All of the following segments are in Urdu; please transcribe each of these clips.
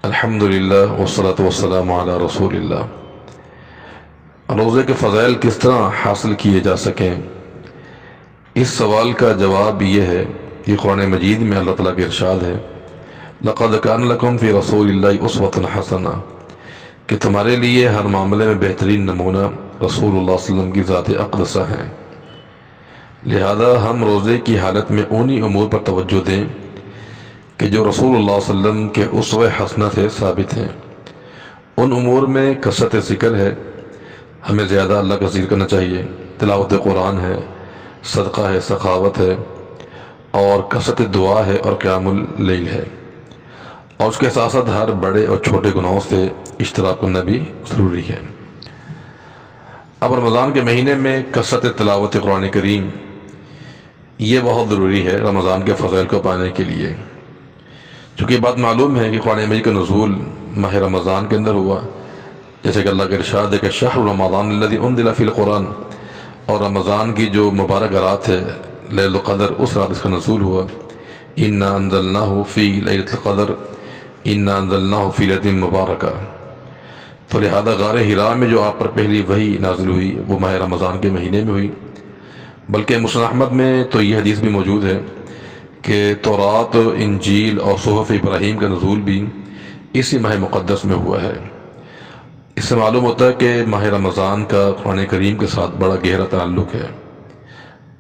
الحمدللہ والصلاة والسلام علی رسول اللہ۔ روزے کے فضائل کس طرح حاصل کیے جا سکیں، اس سوال کا جواب یہ ہے کہ قرآن مجید میں اللہ تعالیٰ کے ارشاد ہے لَقَدْ كَانَ لَكُمْ فِي رَسُولِ اللَّهِ أُسْوَةٌ حَسَنَةٌ، کہ تمہارے لیے ہر معاملے میں بہترین نمونہ رسول اللہ صلی اللہ علیہ وسلم کی ذات اقدسہ ہیں۔ لہذا ہم روزے کی حالت میں انہی امور پر توجہ دیں کہ جو رسول اللہ صلی اللہ علیہ وسلم کے اسوہ حسنہ سے ثابت ہیں۔ ان امور میں کثرت ذکر ہے، ہمیں زیادہ اللہ کا ذکر کرنا چاہیے، تلاوت قرآن ہے، صدقہ ہے، سخاوت ہے، اور کثرت دعا ہے اور قیام اللیل ہے، اور اس کے ساتھ ساتھ ہر بڑے اور چھوٹے گناہوں سے اجتناب کرنا بھی ضروری ہے۔ اب رمضان کے مہینے میں کثرت تلاوت قرآن کریم یہ بہت ضروری ہے رمضان کے فضائل کو پانے کے لیے، چونکہ یہ بات معلوم ہے کہ قرآن مجید کا نزول ماہ رمضان کے اندر ہوا، جیسے کہ اللہ کا ارشاد ہے کہ شہر رمضان الذی انزل فی القرآن، اور رمضان کی جو مبارک رات ہے لیلۃ القدر، اس رات اس کا نزول ہوا۔ انا انزلناہ فی لیلۃ القدر انا انزلناہ فی لیلۃ مبارکہ، تو لہذا غار حراء میں جو آپ پر پہلی وحی نازل ہوئی وہ ماہ رمضان کے مہینے میں ہوئی۔ بلکہ مسند احمد میں تو یہ حدیث بھی موجود ہے کہ تورات، انجیل اور صحف ابراہیم کا نزول بھی اسی ماہ مقدس میں ہوا ہے۔ اس سے معلوم ہوتا ہے کہ ماہ رمضان کا قرآن کریم کے ساتھ بڑا گہرا تعلق ہے۔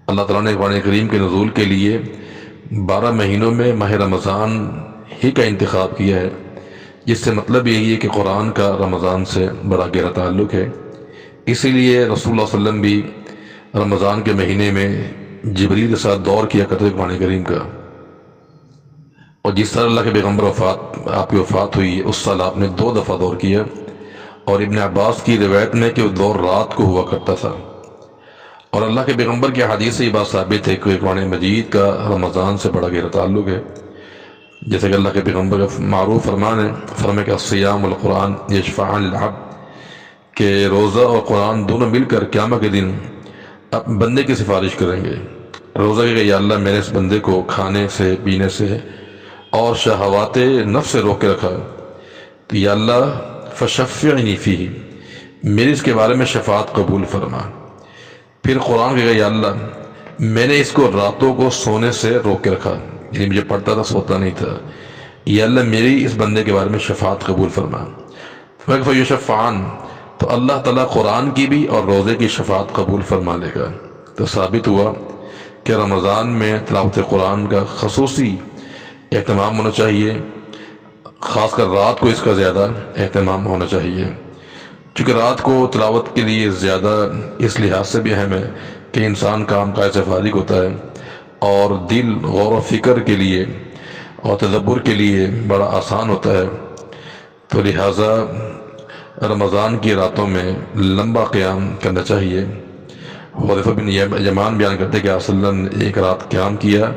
اللہ تعالیٰ نے قرآن کریم کے نزول کے لیے 12 مہینوں میں ماہ رمضان ہی کا انتخاب کیا ہے، جس سے مطلب یہی ہے کہ قرآن کا رمضان سے بڑا گہرا تعلق ہے۔ اسی لیے رسول اللہ صلی اللہ علیہ وسلم بھی رمضان کے مہینے میں جبریل کے ساتھ دور کیا کرتے قرآن کریم کا، اور جس طرح اللہ کے پیغمبر آپ کی وفات ہوئی اس سال آپ نے 2 دفعہ دور کیا، اور ابن عباس کی روایت میں کہ وہ دور رات کو ہوا کرتا تھا۔ اور اللہ کے پیغمبر کی حدیث سے یہ بات ثابت ہے کہ قرآن مجید کا رمضان سے بڑا گہرا تعلق ہے، جیسے کہ اللہ کے پیغمبر کا معروف فرمان ہے، فرمائے کہ الصیام والقرآن یشفعان للعبد، کہ روزہ اور قرآن دونوں مل کر قیامت کے دن بندے کی سفارش کریں گے۔ روزہ کہ یا اللہ میں نے اس بندے کو کھانے سے، پینے سے اور شہوات نفس سے روک کے رکھا، تو یا اللہ فشفعنی فیہ، میری اس کے بارے میں شفاعت قبول فرما۔ پھر قرآن کہ یا اللہ میں نے اس کو راتوں کو سونے سے روک کے رکھا، یعنی مجھے پڑھتا تھا سوتا نہیں تھا، یا اللہ میری اس بندے کے بارے میں شفاعت قبول فرما۔ فیشفعان، تو اللہ تعالیٰ قرآن کی بھی اور روزے کی شفاعت قبول فرما لے گا۔ تو ثابت ہوا کہ رمضان میں تلاوت قرآن کا خصوصی اہتمام ہونا چاہیے، خاص کر رات کو اس کا زیادہ اہتمام ہونا چاہیے، چونکہ رات کو تلاوت کے لیے زیادہ اس لحاظ سے بھی اہم ہے کہ انسان کام کاج سے فارغ ہوتا ہے، اور دل غور و فکر کے لیے اور تدبر کے لیے بڑا آسان ہوتا ہے۔ تو لہٰذا رمضان کی راتوں میں لمبا قیام کرنا چاہیے۔ حذیفہ بن یمان بیان کرتے کہ آپ صلی اللہ علیہ وسلم نے ایک رات قیام کیا،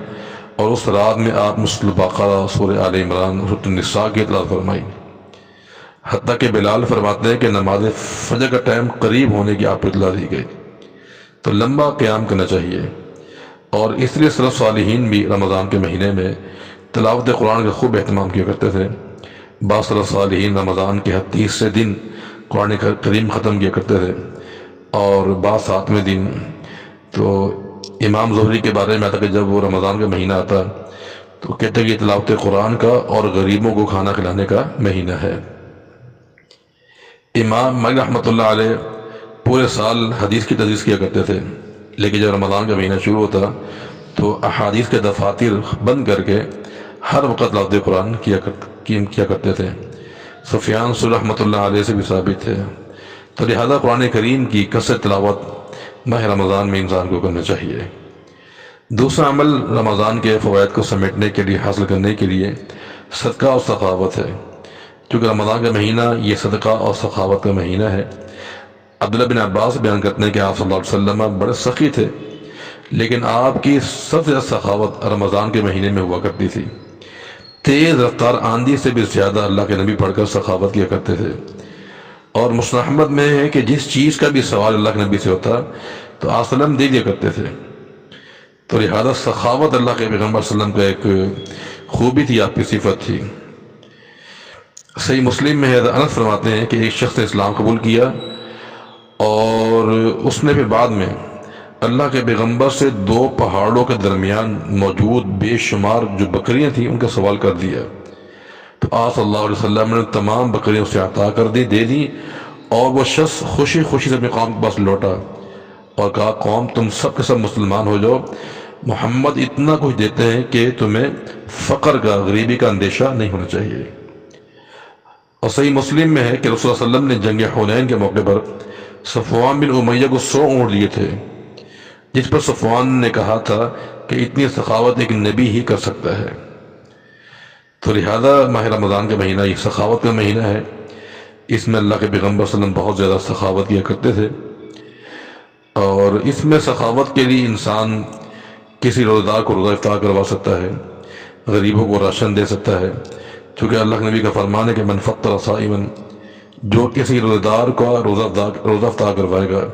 اور اس رات میں آپ نے سورۃ البقرہ، سورۃ آل عمران، سورۃ النساء کی تلاوت فرمائی، حتیٰ کہ بلال فرماتے ہیں کہ نماز فجر کا ٹائم قریب ہونے کی آپ کو اطلاع دی گئی۔ تو لمبا قیام کرنا چاہیے، اور اس لیے سلف صالحین بھی رمضان کے مہینے میں تلاوت قرآن کا خوب اہتمام کیا کرتے تھے۔ بعض سلف صالحین رمضان کے 30 دن قرآن کریم ختم کیا کرتے تھے، اور بعض 7ویں دن۔ تو امام زہری کے بارے میں آتا کہ جب وہ رمضان کا مہینہ آتا تو کہتے کہ یہ تلاوت قرآن کا اور غریبوں کو کھانا کھلانے کا مہینہ ہے۔ امام مالک رحمۃ اللہ علیہ پورے سال حدیث کی تدریس کیا کرتے تھے، لیکن جب رمضان کا مہینہ شروع ہوتا تو احادیث کے دفاتر بند کر کے ہر وقت تلاوت قرآن کیا کرتے تھے۔ سفیان ثوری رحمۃ اللہ علیہ سے بھی ثابت ہے۔ تو لہذا قرآن کریم کی کثرت تلاوت ماہ رمضان میں انسان کو کرنا چاہیے۔ دوسرا عمل رمضان کے فوائد کو سمیٹنے کے لیے، حاصل کرنے کے لیے صدقہ اور سخاوت ہے، کیونکہ رمضان کا مہینہ یہ صدقہ اور سخاوت کا مہینہ ہے۔ عبداللہ بن عباس بیان کرتے ہیں کہ آپ صلی اللہ علیہ وسلم بڑے سخی تھے، لیکن آپ کی سب سے زیادہ سخاوت رمضان کے مہینے میں ہوا کرتی تھی۔ تیز رفتار آندھی سے بھی زیادہ اللہ کے نبی پڑھ کر سخاوت کیا کرتے تھے، اور مسند احمد میں ہے کہ جس چیز کا بھی سوال اللہ کے نبی سے ہوتا تو آپ صلی اللہ علیہ وسلم دے دیا کرتے تھے۔ تو لہذا سخاوت اللہ کے پیغمبر صلی اللہ علیہ وسلم کا ایک خوبی تھی، آپ کی صفت تھی۔ صحیح مسلم میں حضرت انس فرماتے ہیں کہ ایک شخص نے اسلام قبول کیا اور اس نے پھر بعد میں اللہ کے پیغمبر سے دو پہاڑوں کے درمیان موجود بے شمار جو بکریاں تھیں ان کا سوال کر دیا، تو آپ صلی اللہ علیہ وسلم نے تمام بکریاں اسے عطا کر دی، دے دی، اور وہ شخص خوشی خوشی سے اپنے قوم کے پاس لوٹا اور کہا قوم تم سب کے سب مسلمان ہو جاؤ، محمد اتنا کچھ دیتے ہیں کہ تمہیں فقر کا، غریبی کا اندیشہ نہیں ہونا چاہیے۔ اور صحیح مسلم میں ہے کہ رسول اللہ علیہ وسلم نے جنگ حنین کے موقع پر صفوان بن امیہ کو 100 اونٹ دیے تھے، جس پر صفوان نے کہا تھا کہ اتنی سخاوت ایک نبی ہی کر سکتا ہے۔ تو لہذا ماہ رمضان کا مہینہ یہ سخاوت کا مہینہ ہے، اس میں اللہ کے پیغمبر صلی اللہ علیہ وسلم بہت زیادہ سخاوت کیا کرتے تھے، اور اس میں سخاوت کے لیے انسان کسی روزہ دار کو روزہ افطار کروا سکتا ہے، غریبوں کو راشن دے سکتا ہے، چونکہ اللہ کے نبی کا فرمان ہے کہ من فطر صائما، جو کسی روزہ دار کا روزہ افطار کروائے گا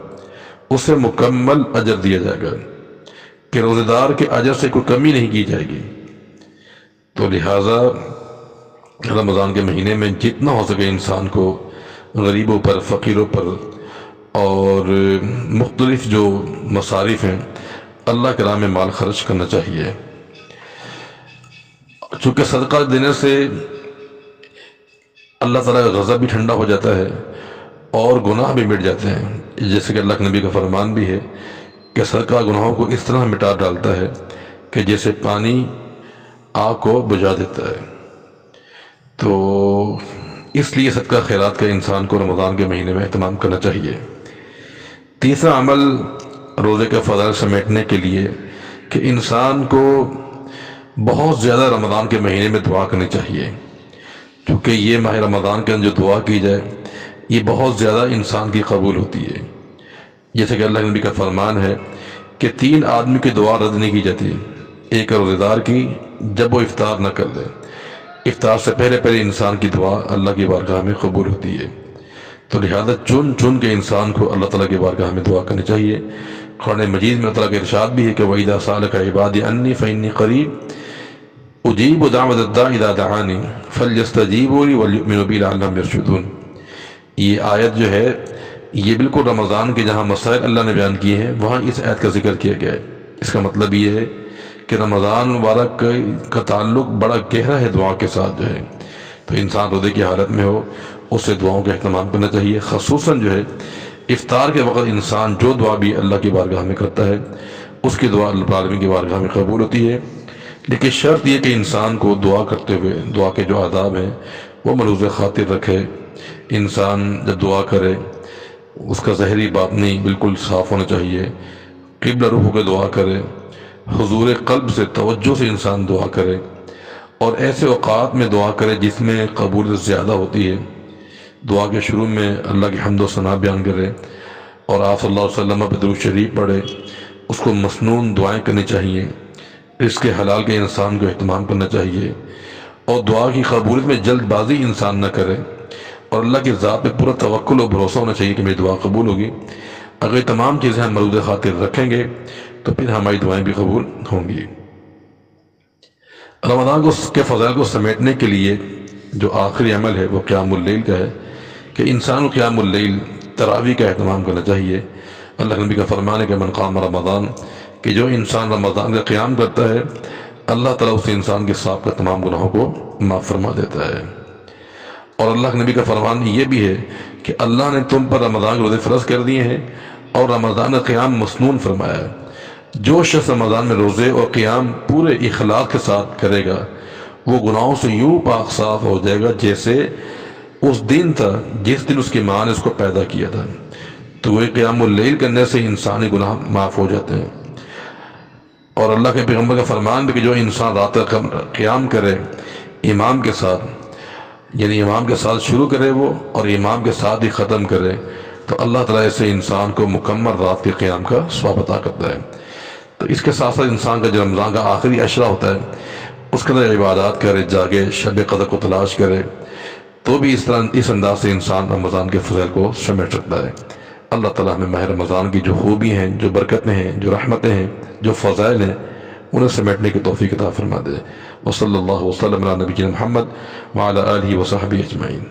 اسے مکمل اجر دیا جائے گا، کہ روزہ دار کے اجر سے کوئی کمی نہیں کی جائے گی۔ تو لہٰذا رمضان کے مہینے میں جتنا ہو سکے انسان کو غریبوں پر، فقیروں پر، اور مختلف جو مصارف ہیں اللہ کے راہ میں مال خرچ کرنا چاہیے، چونکہ صدقہ دینے سے اللہ تعالیٰ کا غضب بھی ٹھنڈا ہو جاتا ہے اور گناہ بھی مٹ جاتے ہیں، جیسے کہ اللہ کے نبی کا فرمان بھی ہے کہ صدقہ گناہوں کو اس طرح مٹا ڈالتا ہے کہ جیسے پانی آگ کو بجھا دیتا ہے۔ تو اس لیے صدقہ خیرات کا انسان کو رمضان کے مہینے میں اہتمام کرنا چاہیے۔ تیسرا عمل روزے کے فضائل سمیٹنے کے لیے کہ انسان کو بہت زیادہ رمضان کے مہینے میں دعا کرنی چاہیے، کیونکہ یہ ماہ رمضان کے اندر جو دعا کی جائے یہ بہت زیادہ انسان کی قبول ہوتی ہے، جیسے کہ اللہ کے نبی کا فرمان ہے کہ 3 آدمی کی دعا رد نہیں کی جاتی، ایک روزہ دار کی جب وہ افطار نہ کر لے، افطار سے پہلے انسان کی دعا اللہ کی بارگاہ میں قبول ہوتی ہے۔ تو لہذا چن کے انسان کو اللہ تعالیٰ کی بارگاہ میں دعا کرنی چاہیے۔ قرآن مجید میں اللہ تعالیٰ کا ارشاد بھی ہے کہ وَإِذَا سَأَلَكَ عِبَادِي عَنِّي فَإِنِّي قَرِيبٌ أُجِيبُ دَعْوَةَ الدَّاعِ إِذَا دَعَانِ فَلْيَسْتَجِيبُوا لِي وَلْيُؤْمِنُوا بِي لَعَلَّهُمْ يَرْشُدُونَ۔ یہ آیت جو ہے یہ بالکل رمضان کے جہاں مسائل اللہ نے بیان کیے ہیں وہاں اس آیت کا ذکر کیا گیا ہے۔ اس کا مطلب یہ ہے کہ رمضان مبارک کا تعلق بڑا گہرا ہے دعا کے ساتھ جو ہے، تو انسان روزے کی حالت میں ہو اس سے دعاؤں کا اہتمام کرنا چاہیے، خصوصاً جو ہے افطار کے وقت انسان جو دعا بھی اللہ کی بارگاہ میں کرتا ہے اس کی دعا اللہ العالمین کی بارگاہ میں قبول ہوتی ہے، لیکن شرط یہ کہ انسان کو دعا کرتے ہوئے دعا کے جو آداب ہیں وہ ملحوظ خاطر رکھے۔ انسان جب دعا کرے اس کا ظاہری باطنی بالکل صاف ہونا چاہیے، قبلہ رخ ہو کے دعا کرے، حضور قلب سے توجہ سے انسان دعا کرے، اور ایسے اوقات میں دعا کرے جس میں قبولیت زیادہ ہوتی ہے۔ دعا کے شروع میں اللہ کی حمد و ثنا بیان کرے اور آپ صلی اللہ علیہ وسلم پہ درود شریف پڑھے، اس کو مسنون دعائیں کرنی چاہیے، رزق حلال کے انسان کو اہتمام کرنا چاہیے، اور دعا کی قبولیت میں جلد بازی انسان نہ کرے، اور اللہ کی ذات پہ پورا توکل و بھروسہ ہونا چاہیے کہ میری دعا قبول ہوگی۔ اگر یہ تمام چیزیں ہم ملحوظ خاطر رکھیں گے تو پھر ہماری دعائیں بھی قبول ہوں گی۔ رمضان کے فضائل کو سمیٹنے کے لیے جو آخری عمل ہے وہ قیام اللیل کا ہے، کہ انسان کو قیام اللیل، تراویح کا اہتمام کرنا چاہیے۔ اللہ کے نبی کا فرمان ہے کہ من قام رمضان، کہ جو انسان رمضان کا قیام کرتا ہے اللہ تعالیٰ اس انسان کے سابقہ تمام گناہوں کو معاف فرما دیتا ہے۔ اور اللہ کے نبی کا فرمان یہ بھی ہے کہ اللہ نے تم پر رمضان کے روزے فرض کر دیے ہیں اور رمضان کا قیام مسنون فرمایا ہے۔ جو شخص رمضان میں روزے اور قیام پورے اخلاص کے ساتھ کرے گا وہ گناہوں سے یوں پاک صاف ہو جائے گا جیسے اس دن تھا جس دن اس کی ماں نے اس کو پیدا کیا تھا۔ تو وہ قیام اللیل کرنے سے انسانی گناہ معاف ہو جاتے ہیں۔ اور اللہ کے پیغمبر کا فرمان بھی کہ جو انسان رات کا قیام کرے امام کے ساتھ، یعنی امام کے ساتھ شروع کرے وہ اور امام کے ساتھ ہی ختم کرے، تو اللہ تعالیٰ ایسے انسان کو مکمل رات کے قیام کا ثواب عطا کرتا ہے۔ تو اس کے ساتھ ساتھ انسان کا جو رمضان کا آخری عشرہ ہوتا ہے اس کے اندر عبادات کرے، جاگے، شب قدر کو تلاش کرے، تو بھی اس انداز سے انسان رمضان کے فضائل کو سمیٹ سکتا ہے۔ اللہ تعالیٰ ہمیں ماہ رمضان کی جو خوبی ہیں، جو برکتیں ہیں، جو رحمتیں ہیں، جو فضائل ہیں انہیں سمیٹنے کی توفیق عطا فرما دے۔ وصلی اللہ وسلم علی نبینا محمد وعلی آلہ وصحبہ اجمعین۔